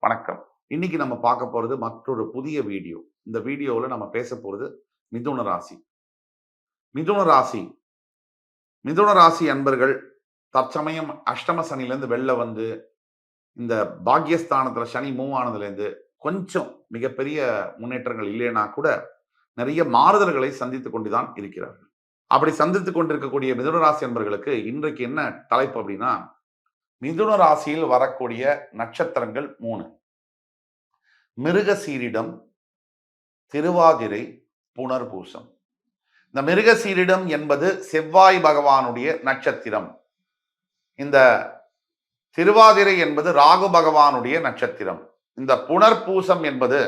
வணக்கம். இன்னைக்கு நம்ம பார்க்க போறது மற்றொரு புதிய வீடியோ. இந்த வீடியோல நம்ம பேசப் போறது மிதுன ராசி. மிதுன ராசி மிதுன ராசி அன்பர்கள் தற்சமயம் அஷ்டம சனியிலிருந்து வெளில வந்து, இந்த பாக்கியஸ்தானத்துல சனி மூவ் ஆனதுலேருந்து கொஞ்சம் மிகப்பெரிய முன்னேற்றங்கள் இல்லைன்னா கூட, நிறைய மாறுதல்களை சந்தித்துக் கொண்டு தான் இருக்கிறார்கள். அப்படி சந்தித்துக் கொண்டிருக்கக்கூடிய மிதுன ராசி அன்பர்களுக்கு இன்றைக்கு என்ன தலைப்பு அப்படின்னா, மிதுன ராசியில் வரக்கூடிய நட்சத்திரங்கள் 3. மிருகசீரிடம், திருவாதிரை, புனர்பூசம். இந்த மிருகசீரிடம் என்பது செவ்வாய் பகவானுடைய நட்சத்திரம். இந்த திருவாதிரை என்பது ராகு பகவானுடைய நட்சத்திரம். இந்த புனர்பூசம் என்பது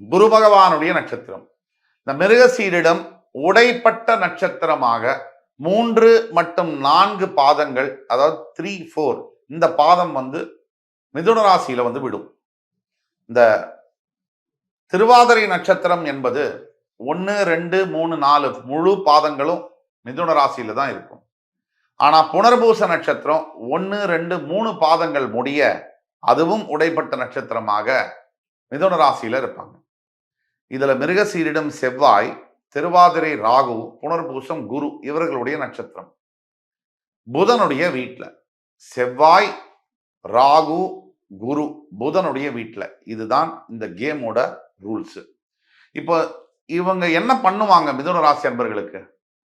குரு பகவானுடைய நட்சத்திரம். இந்த மிருகசீரிடம் உடைப்பட்ட நட்சத்திரமாக 3 மற்றும் 4 பாதங்கள், அதாவது 3, 4 இந்த பாதம் வந்து மிதுன ராசியில வந்து விடும். இந்த திருவாதிரை நட்சத்திரம் என்பது 1, 2, 3, 4 முழு பாதங்களும் மிதுன ராசியில தான் இருக்கும். ஆனா புனர்பூச நட்சத்திரம் 1, 2, 3 பாதங்கள் முடிய அதுவும் உடைப்பட்ட நட்சத்திரமாக மிதுன ராசியில இருப்பாங்க. இதுல மிருகசீரிடம் செவ்வாய், திருவாதிரை ராகு, புனர்பூசம் குரு இவர்களுடைய நட்சத்திரம். புதனுடைய வீட்டுல செவ்வாய், ராகு, குரு புதனுடைய வீட்டுல. இதுதான் இந்த கேமோட ரூல்ஸ். இப்போ இவங்க என்ன பண்ணுவாங்க மிதுன ராசி அன்பர்களுக்கு?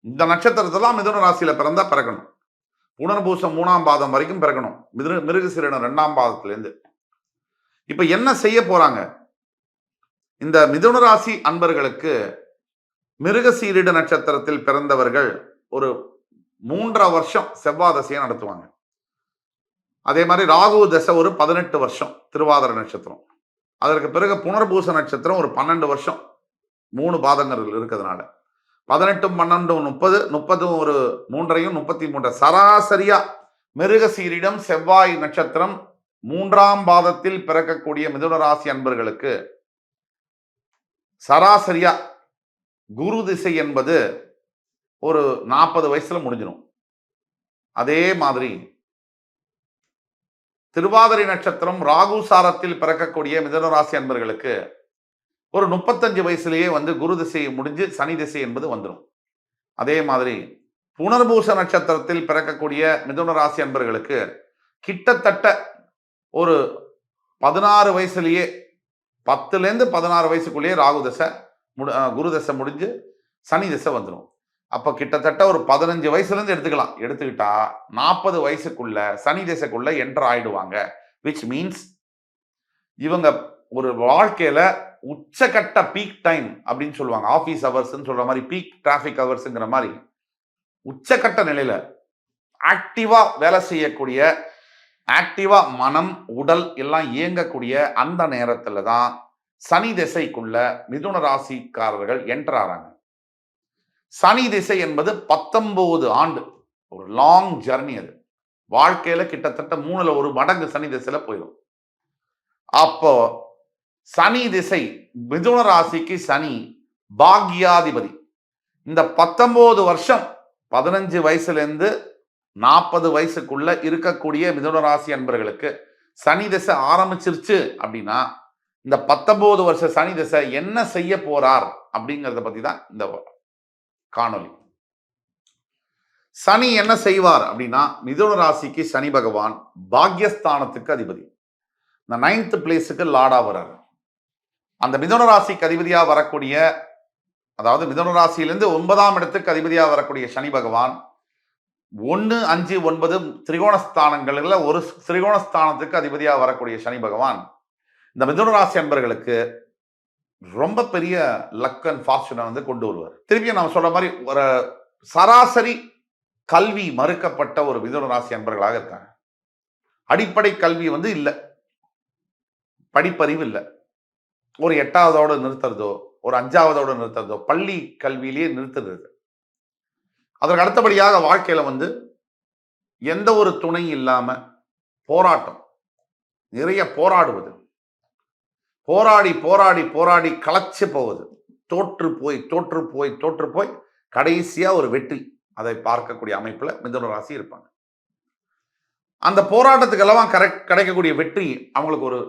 இந்த நட்சத்திரத்தெல்லாம் மிதுன ராசியில பிறந்தா பிறக்கணும். புனர்பூசம் 3ஆம் பாதம் வரைக்கும் பிறக்கணும். மிருகசீரிடம் 2ஆம் பாதத்திலிருந்து. இப்ப என்ன செய்ய போறாங்க? இந்த மிதுன ராசி அன்பர்களுக்கு மிருகசீரிட நட்சத்திரத்தில் பிறந்தவர்கள் ஒரு 3.5 வருஷம் செவ்வாய் தசையை நடத்துவாங்க. அதே மாதிரி ராகு தசை ஒரு 18 வருஷம் திருவாதிரை நட்சத்திரம். அதற்கு பிறகு புனர்பூச நட்சத்திரம் ஒரு 12 வருஷம் 3 பாதங்கள் இருக்கிறதுனால 18, 12, 30, 30 ஒரு 3ஐயும் 33 சராசரியா மிருகசீரிடம் செவ்வாய் நட்சத்திரம் 3ஆம் பாதத்தில் பிறக்கக்கூடிய மிதுன ராசி அன்பர்களுக்கு சராசரியா குரு திசை என்பது ஒரு 40 வயசுல முடிஞ்சிடும். அதே மாதிரி திருவாதிரை நட்சத்திரம் ராகு சாரத்தில் பிறக்கக்கூடிய மிதுன ராசி அன்பர்களுக்கு ஒரு 35 வயசுலேயே வந்து குரு திசை முடிஞ்சு சனி திசை என்பது வந்துடும். அதே மாதிரி புனர்பூச நட்சத்திரத்தில் பிறக்கக்கூடிய மிதுன ராசி அன்பர்களுக்கு கிட்டத்தட்ட ஒரு 16 வயசுலேயே 10லேருந்து 16 வயசுக்குள்ளேயே ராகு தசை குரு தசை முடிஞ்சு சனி திசை வந்துடும். அப்போ கிட்டத்தட்ட ஒரு 15 வயசுலேருந்து எடுத்துக்கிட்டா 40 வயசுக்குள்ள சனி திசைக்குள்ள என்டர் ஆயிடுவாங்க. விச் மீன்ஸ் இவங்க ஒரு வாழ்க்கையில உச்சகட்ட பீக் டைம் அப்படின்னு சொல்லுவாங்க. ஆபீஸ் ஹவர்ஸ் சொல்ற மாதிரி பீக் டிராபிக் ஹவர்ஸ்ங்கிற மாதிரி உச்சகட்ட நிலையில ஆக்டிவா வேலை செய்யக்கூடிய, ஆக்டிவா மனம் உடல் எல்லாம் இயங்கக்கூடிய அந்த நேரத்துல தான் சனி திசைக்குள்ள மிதுன ராசிக்காரர்கள் என்டர் ஆறாங்க. சனி திசை என்பது 19 ஆண்டு ஒரு லாங் ஜர்னி. அது வாழ்க்கையில கிட்டத்தட்ட 3ல ஒரு மடங்கு சனி திசையில போயிடும். அப்போ சனி திசை மிதுன ராசிக்கு சனி பாக்யாதிபதி. இந்த 19 வருஷம் 15 வயசுல இருந்து 40 வயசுக்குள்ள இருக்கக்கூடிய மிதுன ராசி அன்பர்களுக்கு சனி திசை ஆரம்பிச்சிருச்சு அப்படின்னா, இந்த 19 வருஷ சனி திசை என்ன செய்ய போறார் அப்படிங்கறத பத்தி தான் இந்த காணொலி. சனி என்ன செய்வார் அப்படின்னா, மிதுன ராசிக்கு சனி பகவான் பாக்யஸ்தானத்துக்கு அதிபதி. இந்த 9th பிளேஸுக்கு லார்டா வர்றார். அந்த மிதுன ராசிக்கு அதிபதியா வரக்கூடிய, அதாவது மிதுன ராசியிலிருந்து 9ஆம் இடத்துக்கு அதிபதியா வரக்கூடிய சனி பகவான் 1, 5, 9 திரிகோணஸ்தானங்களில் ஒரு திரிகோணஸ்தானத்துக்கு அதிபதியா வரக்கூடிய சனி பகவான் இந்த மிதுன ராசி அன்பர்களுக்கு ரொம்ப பெரிய லக் அண்ட் ஃபார்ச்சூனை வந்து கொண்டு வருவார். திருப்பியும் நம்ம சொல்ற மாதிரி ஒரு சராசரி கல்வி மறுக்கப்பட்ட ஒரு மிதுன ராசி அன்பர்களாக இருக்காங்க. அடிப்படை கல்வி வந்து இல்லை, படிப்பறிவு இல்லை. ஒரு 8ஆவதோடு நிறுத்துறதோ, ஒரு 5ஆவதோடு நிறுத்துறதோ, பள்ளி கல்வியிலேயே நிறுத்துறது. அதற்கு அடுத்தபடியாக வாழ்க்கையில வந்து எந்த ஒரு துணை இல்லாம போராட்டம், நிறைய போராடுவது, போராடி போராடி போராடி களைச்சு போவது, தோற்று போய் கடைசியா ஒரு வெற்றி அதை பார்க்கக்கூடிய அமைப்புல மிதுன ராசி இருப்பாங்க. அந்த போராட்டத்துக்கெல்லாம் கிடைக்கக்கூடிய வெற்றி அவங்களுக்கு ஒரு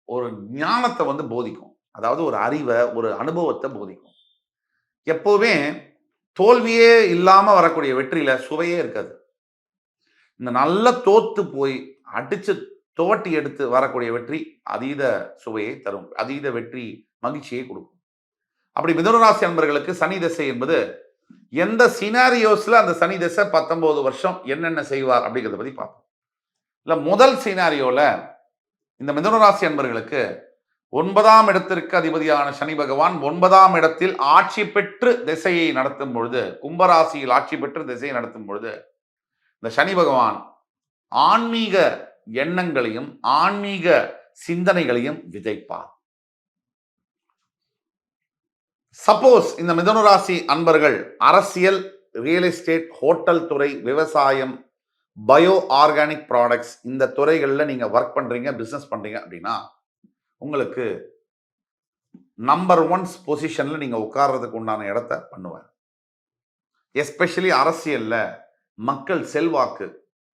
ஒரு ஞானத்தை வந்து போதிக்கும். அதாவது ஒரு அறிவை, ஒரு அனுபவத்தை போதிக்கும். எப்பவுமே தோல்வியே இல்லாம வரக்கூடிய வெற்றியில சுவையே இருக்காது. இந்த நல்ல தோத்து போய் அடிச்சு துவட்டி எடுத்து வரக்கூடிய வெற்றி அதீத சுவையை தரும், அதீத வெற்றி மகிழ்ச்சியை கொடுக்கும். அப்படி மிதுன ராசி அன்பர்களுக்கு சனி திசை என்பது எந்த சினாரியோஸ்ல அந்த சனி திசை 19 வருஷம் என்னென்ன செய்வார் அப்படிங்கிறத பத்தி பார்ப்போம். இல்ல முதல் சினாரியோல இந்த மிதுன ராசி அன்பர்களுக்கு 9ஆம் இடத்திற்கு அதிபதியான சனி பகவான் 9ஆம் இடத்தில் ஆட்சி பெற்று திசையை நடத்தும் பொழுது, கும்பராசியில் ஆட்சி பெற்று திசையை நடத்தும் பொழுது இந்த சனி பகவான் ஆன்மீக எண்ணங்களையும் ஆன்மீக சிந்தனைகளையும் விதைப்பார். சப்போஸ் இந்த மிதுன ராசி அன்பர்கள் அரசியல், ரியல் எஸ்டேட், ஹோட்டல் துறை, விவசாயம், பயோ ஆர்கானிக் ப்ராடக்ட்ஸ் இந்த துறைகளில் நீங்க ஒர்க் பண்றீங்க, பிசினஸ் பண்றீங்க அப்படின்னா உங்களுக்கு நம்பர் 1 பொசிஷன்ல நீங்க உட்கார்றதுக்கு உண்டான இடத்தை பண்ணுவார். எஸ்பெஷலி அரசியல்ல மக்கள் செல்வாக்கு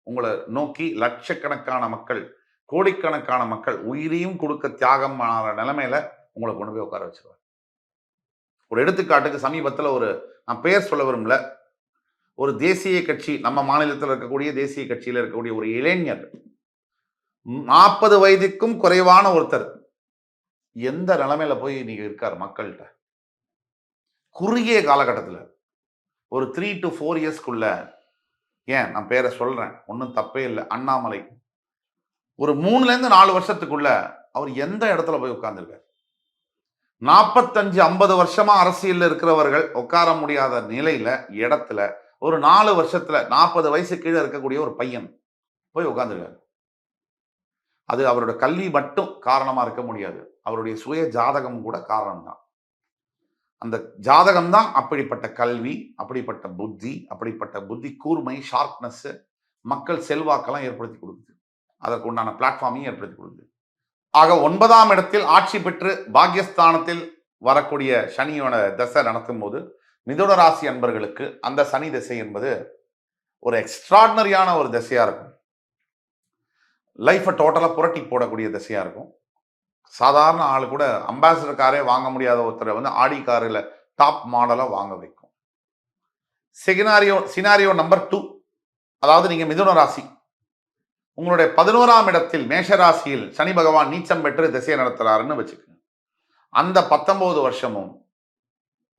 உங்களை நோக்கி லட்சக்கணக்கான மக்கள், கோடிக்கணக்கான மக்கள் உயிரையும் கொடுக்க தியாகம் ஆன நிலைமையில உங்களை கொண்டு போய் உட்கார வச்சிருவார். ஒரு எடுத்துக்காட்டுக்கு சமீபத்தில் நான் பெயர் சொல்ல விரும்பல, ஒரு தேசிய கட்சி, நம்ம மாநிலத்தில் இருக்கக்கூடிய தேசிய கட்சியில் இருக்கக்கூடிய ஒரு இளைஞர் 40 வயதுக்கும் குறைவான ஒருத்தர் எந்த நிலைமையில போய் நீங்க இருக்கார் மக்கள்கிட்ட. குறுகிய காலகட்டத்தில் ஒரு 3 to 4 இயர்ஸ்க்குள்ள, ஏன் நான் பேரை சொல்றேன், ஒன்றும் தப்பே இல்லை, அண்ணாமலை ஒரு 3ல இருந்து 4 வருஷத்துக்குள்ள அவர் எந்த இடத்துல போய் உட்கார்ந்துருக்கார். 45-50 வருஷமா அரசியல் இருக்கிறவர்கள் உட்கார முடியாத நிலையில இடத்துல ஒரு 4 வருஷத்துல 40 வயசு கீழே இருக்கக்கூடிய ஒரு பையன் போய் உட்கார்ந்துருக்காரு. அது அவரோட கல்வி மட்டும் காரணமா இருக்க முடியாது, அவருடைய சுய ஜாதகம் கூட காரணம் தான். அந்த ஜாதகம் தான் அப்படிப்பட்ட கல்வி, அப்படிப்பட்ட புத்தி கூர்மை, ஷார்ப்னஸ், மக்கள் செல்வாக்கெல்லாம் ஏற்படுத்தி கொடுக்குது, அதற்கு உண்டான பிளாட்ஃபார்மையும் ஏற்படுத்தி கொடுக்குது. ஆக 9ஆம் இடத்தில் ஆட்சி பெற்று பாக்கியஸ்தானத்தில் வரக்கூடிய சனியோட தசை நடத்தும் போது மிதுன ராசி அன்பர்களுக்கு அந்த சனி திசை என்பது ஒரு எக்ஸ்ட்ராடினரியான ஒரு திசையா இருக்கும். லைஃபை டோட்டலா புரட்டி போடக்கூடிய திசையா இருக்கும். சாதாரண ஆளு கூட அம்பாசிடர் காரே வாங்க முடியாத ஒருத்தரை வந்து ஆடி காரில் டாப் மாடலா வாங்க வைக்கும். சினாரியோ நம்பர் 2, அதாவது நீங்க மிதுன ராசி, உங்களுடைய 11ஆம் இடத்தில் மேஷராசியில் சனி பகவான் நீச்சம் பெற்று திசையை நடத்துறாருன்னு வச்சுக்கோங்க. அந்த 19 வருஷமும்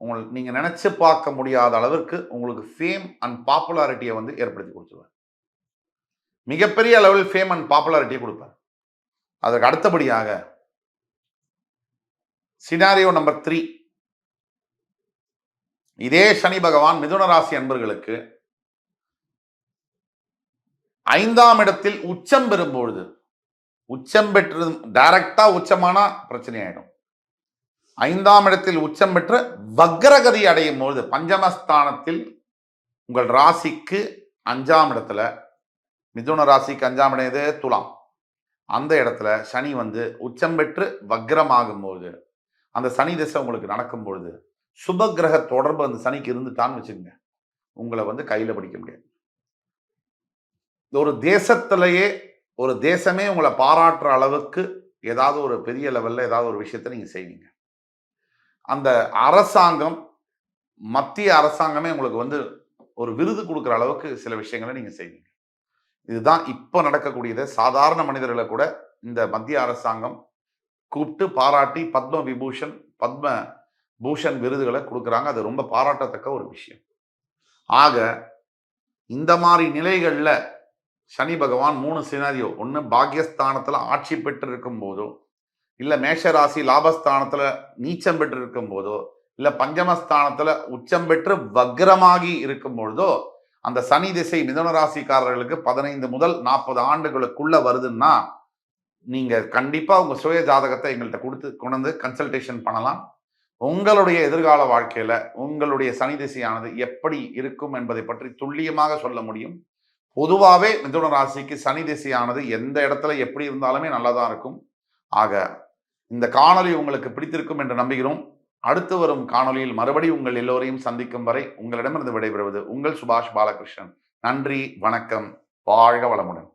உங்களுக்கு நீங்க நினைச்சு பார்க்க முடியாத அளவிற்கு உங்களுக்கு ஃபேம் அண்ட் பாப்புலாரிட்டியை வந்து ஏற்படுத்தி கொடுத்துருவார். மிகப்பெரிய அளவில் ஃபேம் அண்ட் பாப்புலாரிட்டியை கொடுப்பார். அதற்கு அடுத்தபடியாக சினாரியோ நம்பர் 3, இதே சனி பகவான் மிதுன ராசி அன்பர்களுக்கு 5ஆம் இடத்தில் உச்சம் பெறும்பொழுது, உச்சம் பெற்று டைரக்டா உச்சமான பிரச்சனை ஆயிடும். 5ஆம் இடத்தில் உச்சம் பெற்று வக்ரகதி அடையும் பொழுது, பஞ்சமஸ்தானத்தில் உங்கள் ராசிக்கு 5ஆம் இடத்துல, மிதுன ராசிக்கு 5ஆம் இடம் எது? துலாம். அந்த இடத்துல சனி வந்து உச்சம் பெற்று வக்ரமாகும் போது, அந்த சனி திசை உங்களுக்கு நடக்கும் பொழுது, சுப கிரக தொடர்பு அந்த சனிக்கு இருந்துட்டான்னு வச்சுக்கோங்க, உங்களை வந்து கையில பிடிக்க முடியாது. ஒரு தேசத்திலேயே ஒரு தேசமே உங்களை பாராட்டுற அளவுக்கு ஏதாவது ஒரு பெரிய லெவல்ல ஏதாவது ஒரு விஷயத்தை நீங்க செய்வீங்க. அந்த அரசாங்கம், மத்திய அரசாங்கமே உங்களுக்கு வந்து ஒரு விருது கொடுக்குற அளவுக்கு சில விஷயங்களை நீங்க செய்வீங்க. இதுதான் இப்ப நடக்கக்கூடியது. சாதாரண மனிதர்களை கூட இந்த மத்திய அரசாங்கம் கூப்பிட்டு பாராட்டி பத்ம விபூஷன், பத்ம பூஷன் விருதுகளை கொடுக்குறாங்க. அது ரொம்ப பாராட்டத்தக்க ஒரு விஷயம். ஆக இந்த மாதிரி நிலைகள்ல சனி பகவான் 3 சினாரியோ, ஒன்று பாக்கியஸ்தானத்துல ஆட்சி பெற்று இருக்கும் போதோ, இல்ல மேஷராசி லாபஸ்தானத்துல நீச்சம் பெற்று இருக்கும் போதோ, இல்ல பஞ்சமஸ்தானத்துல உச்சம் பெற்று வக்ரமாகி இருக்கும் பொழுதோ, அந்த சனி திசை மிதுன ராசிக்காரர்களுக்கு 15 முதல் 40 ஆண்டுகளுக்குள்ள வருதுன்னா, நீங்க கண்டிப்பா உங்க சுய ஜாதகத்தை எங்கள்கிட்ட கொண்டு கன்சல்டேஷன் பண்ணலாம். உங்களுடைய எதிர்கால வாழ்க்கையில உங்களுடைய சனி திசையானது எப்படி இருக்கும் என்பதை பற்றி துல்லியமாக சொல்ல முடியும். பொதுவாகவே மிதுன ராசிக்கு சனி திசையானது எந்த இடத்துல எப்படி இருந்தாலுமே நல்லதா இருக்கும். ஆக இந்த காணொலி உங்களுக்கு பிடித்திருக்கும் என்று நம்புகிறோம். அடுத்து வரும் காணொலியில் மறுபடியும் உங்கள் எல்லோரையும் சந்திக்கும் வரை உங்களிடமிருந்து விடைபெறுவது உங்கள் சுபாஷ் பாலகிருஷ்ணன். நன்றி, வணக்கம், வாழ்க வளமுடன்.